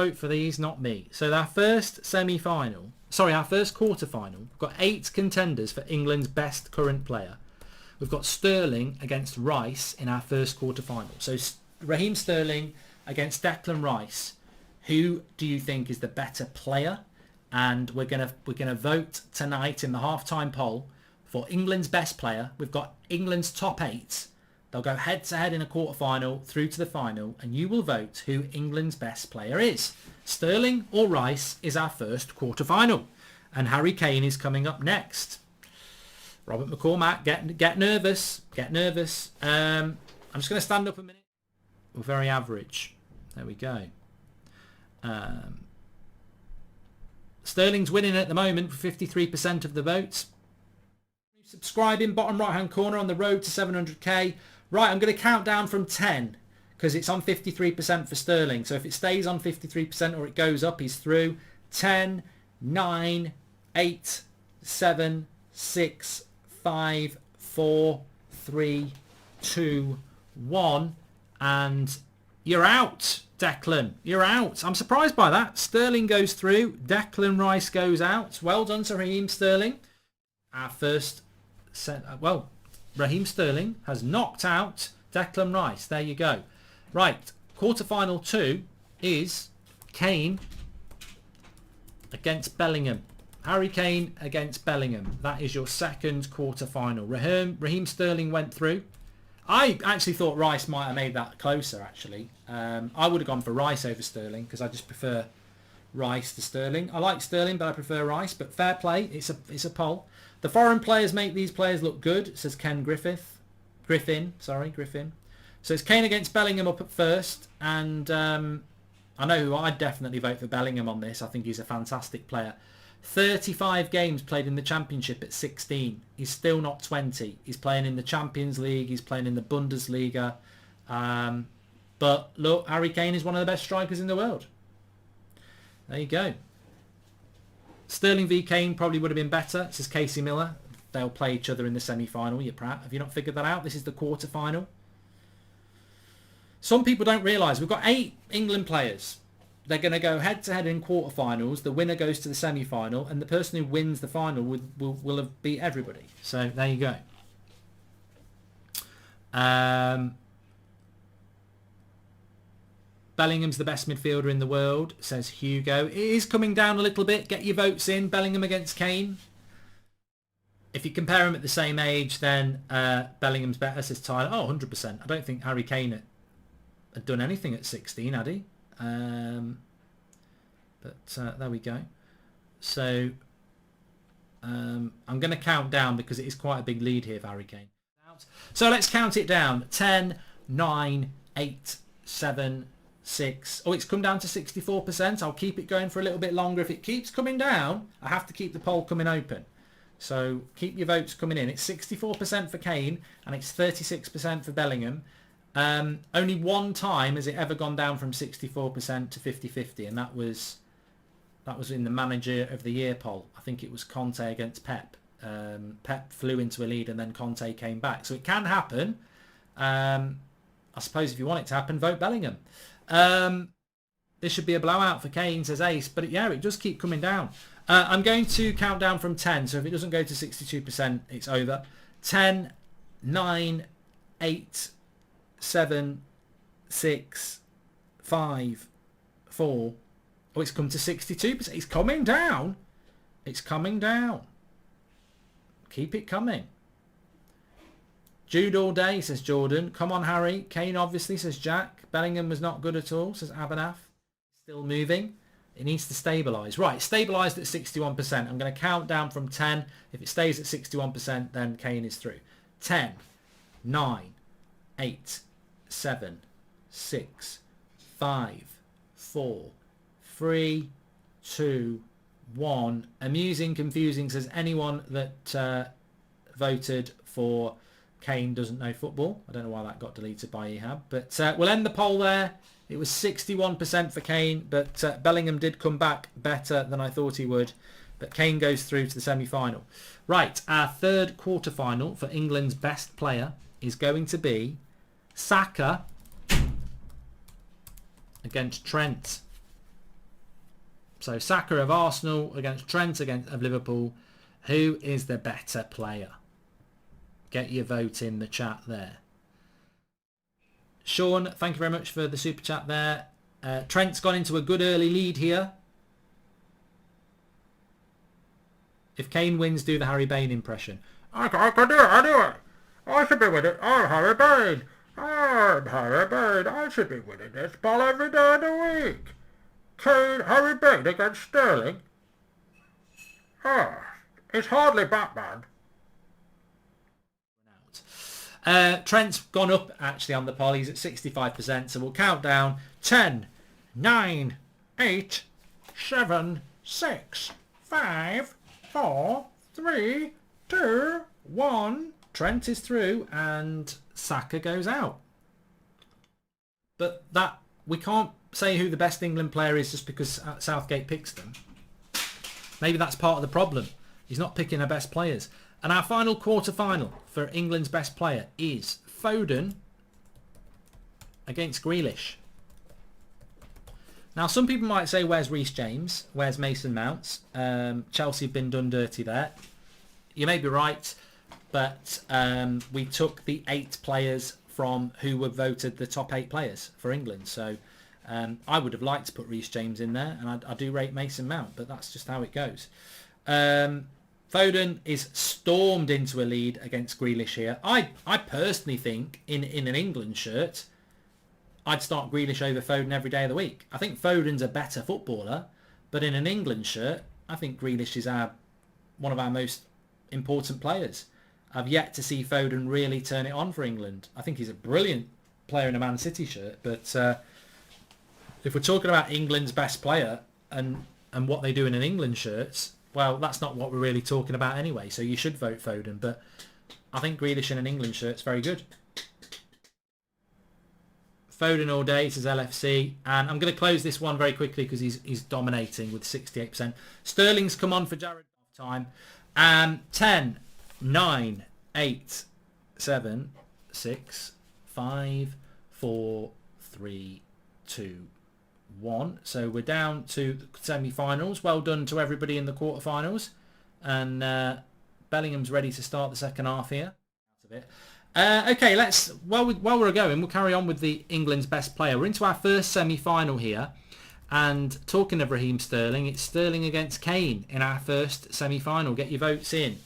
Vote for these, not me. So our first semi-final, sorry, our first quarter-final, we've got 8 contenders for England's best current player. We've got Sterling against Rice in our first quarter-final. So Raheem Sterling against Declan Rice. Who do you think is the better player? And we're gonna vote tonight in the halftime poll for England's best player. We've got England's top 8. They'll go head-to-head in a quarter-final through to the final, and you will vote who England's best player is. Sterling or Rice is our first quarter-final. And Harry Kane is coming up next. Robert McCormack, get nervous. Get nervous. I'm just going to stand up a minute. We're very average. There we go. Sterling's winning at the moment for 53% of the votes. Subscribing, bottom right-hand corner on the road to 700k. Right, I'm going to count down from 10 because it's on 53% for Sterling. So if it stays on 53% or it goes up, he's through. 10, 9, 8, 7, 6, 5, 4, 3, 2, 1. And you're out, Declan. You're out. I'm surprised by that. Sterling goes through. Declan Rice goes out. Well done to Raheem Sterling. Our first set. Well, Raheem Sterling has knocked out Declan Rice. There you go. Right. Quarter-final 2 is Kane against Bellingham. Harry Kane against Bellingham. That is your second quarter-final. Raheem Sterling went through. I actually thought Rice might have made that closer, actually. I would have gone for Rice over Sterling because I just prefer Rice to Sterling. I like Sterling, but I prefer Rice. But fair play. It's a poll. The foreign players make these players look good, says Ken Griffin. So it's Kane against Bellingham up at first. And I know who I'd definitely vote for Bellingham on this. I think he's a fantastic player. 35 games played in the Championship at 16. He's still not 20. He's playing in the Champions League. He's playing in the Bundesliga. But look, Harry Kane is one of the best strikers in the world. There you go. Sterling v Kane probably would have been better, says Casey Miller. They'll play each other in the semi-final. You prat. Have you not figured that out? This is the quarter-final. Some people don't realise we've got 8 England players. They're going to go head-to-head in quarter-finals. The winner goes to the semi-final, and the person who wins the final will have beat everybody. So there you go. Bellingham's the best midfielder in the world, says Hugo. It is coming down a little bit. Get your votes in. Bellingham against Kane. If you compare them at the same age, then Bellingham's better, says Tyler. Oh, 100%. I don't think Harry Kane had done anything at 16, had he? But there we go. So I'm going to count down because it is quite a big lead here for Harry Kane. So let's count it down. 10, 9, 8, 7, 6. Oh, it's come down to 64%. I'll keep it going for a little bit longer. If it keeps coming down, I have to keep the poll coming open. So keep your votes coming in. It's 64% for Kane and it's 36% for Bellingham. Only one time has it ever gone down from 64% to 50-50, and that was in the Manager of the Year poll. I think it was Conte against Pep. Pep flew into a lead and then Conte came back. So it can happen. I suppose if you want it to happen, vote Bellingham. This should be a blowout for Kane, says Ace. But yeah, it does keep coming down. I'm going to count down from 10. So if it doesn't go to 62%, it's over. 10, 9, 8, 7, 6, 5, 4. Oh, it's come to 62%. It's coming down. It's coming down. Keep it coming. Jude all day, says Jordan. Come on, Harry. Kane, obviously, says Jack. Bellingham was not good at all, says Abernaf. Still moving. It needs to stabilise. Right, stabilised at 61%. I'm going to count down from 10. If it stays at 61%, then Kane is through. 10, 9, 8, 7, 6, 5, 4, 3, 2, 1. Amusing, confusing, says anyone that voted for Kane doesn't know football. I don't know why that got deleted by Ehab. But we'll end the poll there. It was 61% for Kane, but Bellingham did come back better than I thought he would. But Kane goes through to the semi-final. Right, our third quarter-final for England's best player is going to be Saka against Trent. So Saka of Arsenal against Trent of Liverpool. Who is the better player? Get your vote in the chat there. Sean, thank you very much for the super chat there. Trent's gone into a good early lead here. If Kane wins, do the Harry Bain impression. I can do it, I do it. I should be winning. I'm Harry Bain. I'm Harry Bain. I should be winning this ball every day of the week. Kane, Harry Bain against Sterling. It's hardly Batman. Trent's gone up actually on the poll. He's at 65%. So we'll count down 10, 9, 8, 7, 6, 5, 4, 3, 2, 1. Trent is through and Saka goes out. But that we can't say who the best England player is just because Southgate picks them. Maybe that's part of the problem. He's not picking our best players. And our final quarter-final for England's best player is Foden against Grealish. Now, some people might say, where's Reece James? Where's Mason Mount? Chelsea have been done dirty there. You may be right, but we took the 8 players from who were voted the top 8 players for England. So I would have liked to put Reece James in there, and I do rate Mason Mount, but that's just how it goes. Foden is stormed into a lead against Grealish here. I personally think in an England shirt, I'd start Grealish over Foden every day of the week. I think Foden's a better footballer, but in an England shirt, I think Grealish is one of our most important players. I've yet to see Foden really turn it on for England. I think he's a brilliant player in a Man City shirt, but if we're talking about England's best player and what they do in an England shirt, well, that's not what we're really talking about anyway, so you should vote Foden, but I think Grealish in an England shirt's very good. Foden all day, says LFC, and I'm going to close this one very quickly because he's dominating with 68%. Sterling's come on for Jared time. 10, 9, 8, 7, 6, 5, 4, 3, 2, 1. So we're down to the semi-finals. Well done to everybody in the quarter-finals. And Bellingham's ready to start the second half here. Okay, while we're going, we'll carry on with the England's best player. We're into our first semi-final here. And talking of Raheem Sterling, it's Sterling against Kane in our first semi-final. Get your votes in.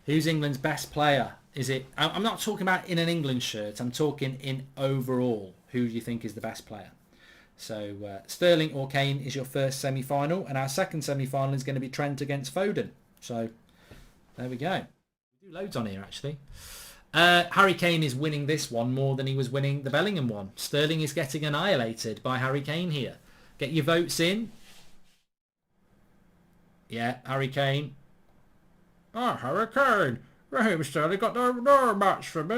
Who's England's best player? Is it? I'm not talking about in an England shirt. I'm talking in overall. Who do you think is the best player? So Sterling or Kane is your first semi-final, and our second semi-final is going to be Trent against Foden. So there we go. We do loads on here actually. Harry Kane is winning this one more than he was winning the Bellingham one. Sterling is getting annihilated by Harry Kane here. Get your votes in. Yeah, Harry Kane. Oh, Harry Kane. Raheem Sterling got no match for me.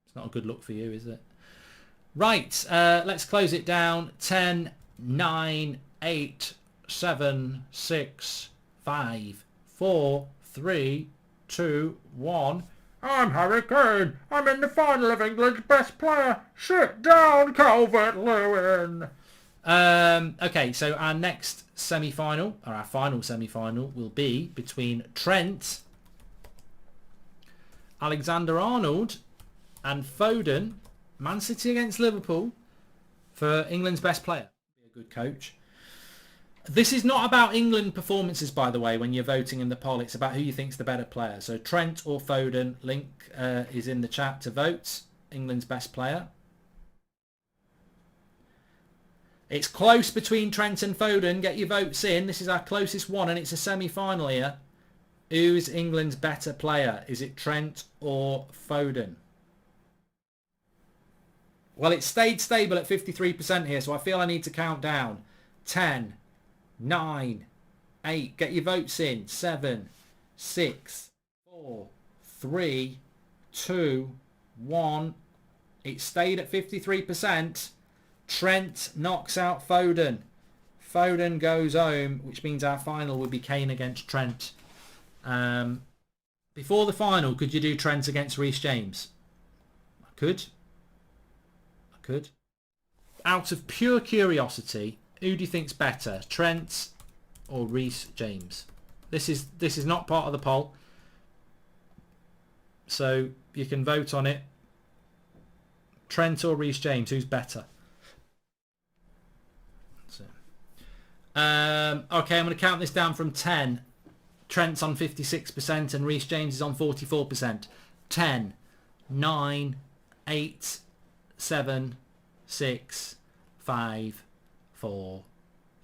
It's not a good look for you, is it? Right, let's close it down. 10, 9, 8, 7, 6, 5, 4, 3, 2, 1. I'm Harry Kane. I'm in the final of England's best player. Sit down, Calvert-Lewin. Okay, so our next semi-final, or our final semi-final, will be between Trent, Alexander-Arnold, and Foden. Man City against Liverpool for England's best player. Be a good coach. This is not about England performances, by the way, when you're voting in the poll. It's about who you think's the better player. So Trent or Foden, link is in the chat to vote. England's best player. It's close between Trent and Foden. Get your votes in. This is our closest one, and it's a semi-final here. Who's England's better player? Is it Trent or Foden? Well, it stayed stable at 53% here, so I feel I need to count down. 10, 9, 8. Get your votes in. 7, 6, 4, 3, 2, 1. It stayed at 53%. Trent knocks out Foden. Foden goes home, which means our final would be Kane against Trent. Before the final, could you do Trent against Reece James? I could. Out of pure curiosity, Who do you think's better, Trent or Reece James? This is not part of the poll, so you can vote on it. Trent or Reece James, who's better? So, okay, I'm going to count this down from 10. Trent's on 56% and Reece James is on 44%. 10, 9, 8, 7, 6, 5, 4,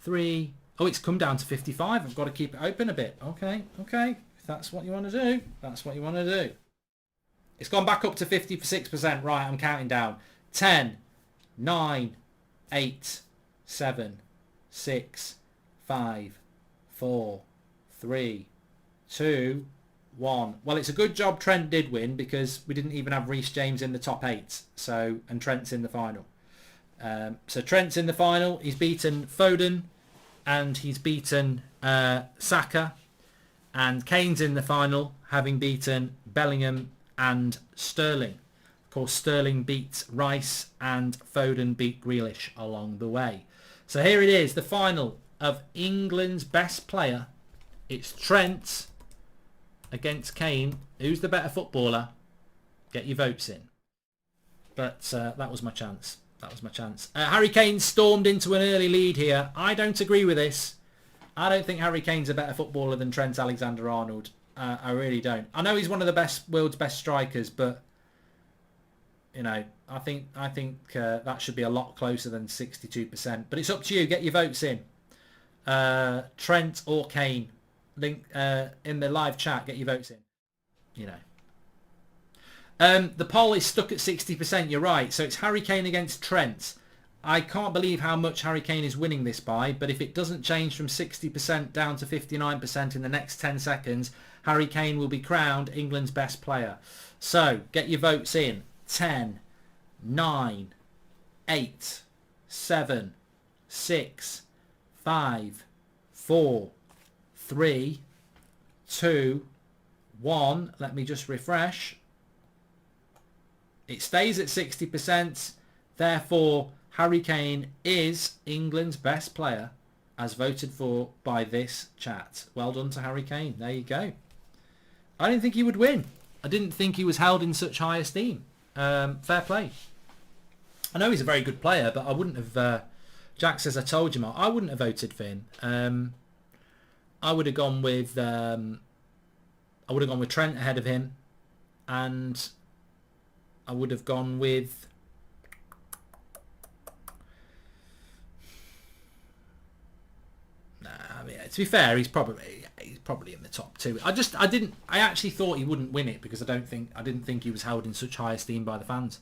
3. Oh, it's come down to 55. I've got to keep it open a bit. Okay. If that's what you want to do, that's what you want to do. It's gone back up to 56%. Right, I'm counting down. 10, 9, 8, 7, 6, 5, 4, 3, 2, 1. Well, it's a good job Trent did win because we didn't even have Reece James in the top 8. So, and Trent's in the final. So Trent's in the final. He's beaten Foden and he's beaten Saka. And Kane's in the final, having beaten Bellingham and Sterling. Of course, Sterling beat Rice and Foden beat Grealish along the way. So here it is, the final of England's best player. It's Trent against Kane. Who's the better footballer? Get your votes in. But that was my chance. That was my chance. Harry Kane stormed into an early lead here. I don't agree with this. I don't think Harry Kane's a better footballer than Trent Alexander-Arnold. I really don't. I know he's one of the world's best strikers, but you know, I think that should be a lot closer than 62%. But it's up to you. Get your votes in. Trent or Kane. Link in the live chat. Get your votes in. You know. The poll is stuck at 60%. You're right. So it's Harry Kane against Trent. I can't believe how much Harry Kane is winning this by, but if it doesn't change from 60% down to 59% in the next 10 seconds, Harry Kane will be crowned England's best player. So get your votes in. 10, 9, 8, 7, 6, 5, 4, 3, 2, 1. Let me just refresh. It stays at 60%. Therefore, Harry Kane is England's best player as voted for by this chat. Well done to Harry Kane. There you go. I didn't think he would win. I didn't think he was held in such high esteem. Fair play. I know he's a very good player, but I wouldn't have... Jack says I told you, Mark. I wouldn't have voted for him. I would have gone with... Trent ahead of him, and I would have gone with... To be fair, he's probably in the top 2. I actually thought he wouldn't win it because I didn't think he was held in such high esteem by the fans.